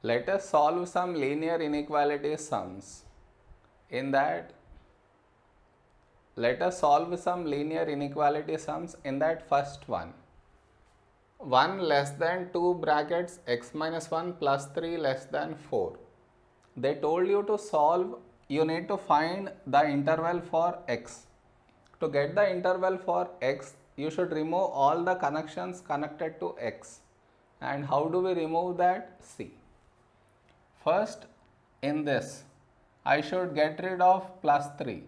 Let us solve some linear inequality sums. In that, let us solve some linear inequality sums in that first one. 1 less than 2 brackets x minus 1 plus 3 less than 4. They told you to solve, you need to find the interval for x. To get the interval for x, you should remove all the connections connected to x. And how do we remove that? See. First, in this, I should get rid of plus 3.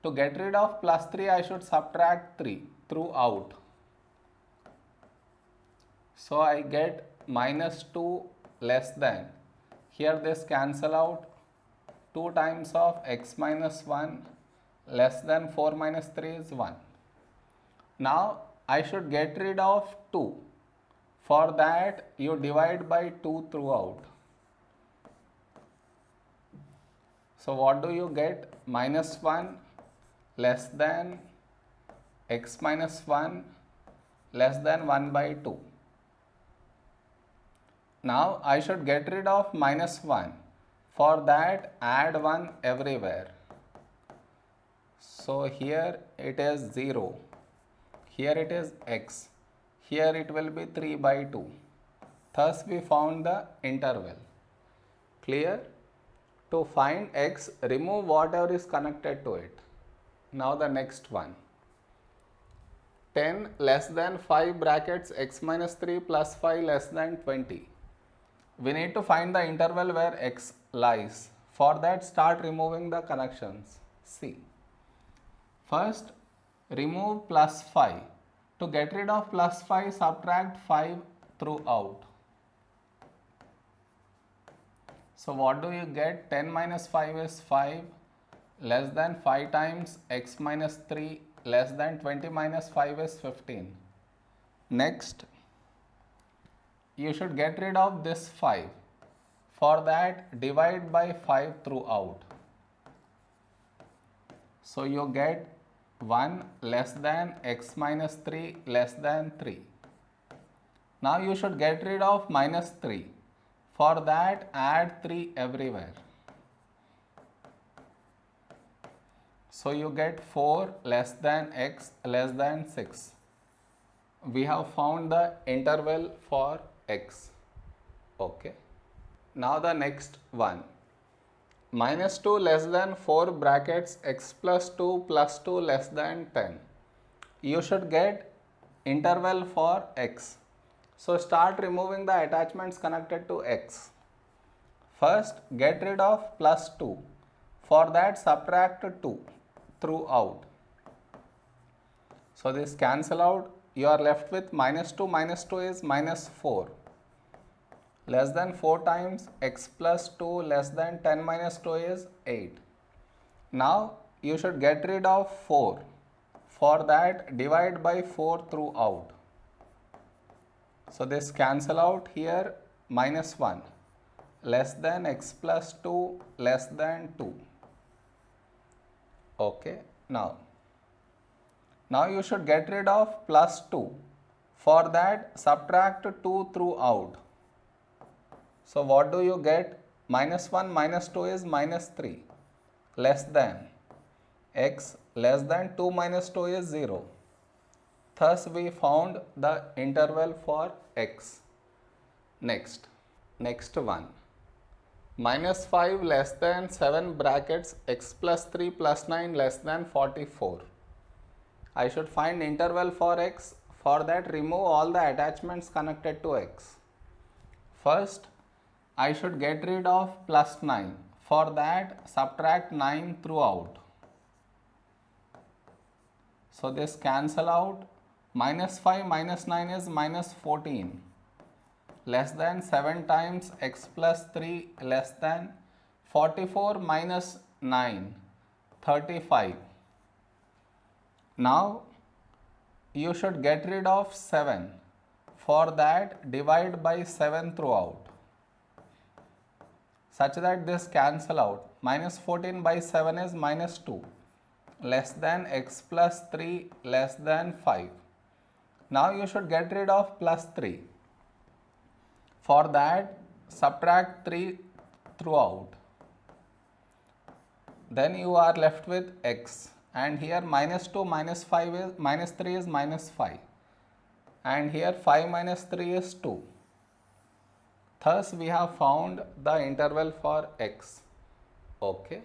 To get rid of plus 3, I should subtract 3 throughout. So I get minus 2 less than, here this cancel out, 2 times of x minus 1 less than 4 minus 3 is 1. Now I should get rid of 2. For that you divide by 2 throughout. So what do you get? Minus 1 less than x minus 1 less than 1 by 2. Now I should get rid of minus 1. For that add 1 everywhere. So here it is 0. Here it is x. Here it will be 3 by 2. Thus we found the interval. Clear? To find x, remove whatever is connected to it. Now the next one. 10 less than 5 brackets x minus 3 plus 5 less than 20. We need to find the interval where x lies. For that, start removing the connections. See. First, remove plus 5. To get rid of plus 5, subtract 5 throughout. So what do you get? 10 minus 5 is 5, less than 5 times x minus 3 less than 20 minus 5 is 15. Next, you should get rid of this 5. For that, divide by 5 throughout. So you get 1 less than x minus 3 less than 3. Now you should get rid of minus 3. For that, add 3 everywhere. So you get 4 less than x less than 6. We have found the interval for x. Okay. Now the next one. Minus 2 less than 4 brackets x plus 2 plus 2 less than 10. You should get interval for x. So start removing the attachments connected to x. First, get rid of plus 2. For that, subtract 2 throughout. So this cancel out. You are left with minus 2 is minus 4. Less than 4 times x plus 2 less than 10 minus 2 is 8. Now you should get rid of 4. For that, divide by 4 throughout. So this cancel out here, minus 1 less than x plus 2 less than 2. Okay, now you should get rid of plus 2. For that, subtract 2 throughout. So what do you get? Minus 1 minus 2 is minus 3 less than x less than 2 minus 2 is 0. Thus we found the interval for x. Next one. Minus 5 less than 7 brackets x plus 3 plus 9 less than 44. I should find interval for x. For that, remove all the attachments connected to x. First, I should get rid of plus 9. For that, subtract 9 throughout. So this cancel out. Minus 5 minus 9 is minus 14. Less than 7 times x plus 3 less than 44 minus 9, 35. Now you should get rid of 7. For that, divide by 7 throughout. Such that this cancel out. Minus 14 by 7 is minus 2. Less than x plus 3 less than 5. Now you should get rid of plus 3. For that, subtract 3 throughout, then you are left with x, and here minus 2 minus 5 is minus 3 is minus 5, and here 5 minus 3 is 2. Thus we have found the interval for x. Okay.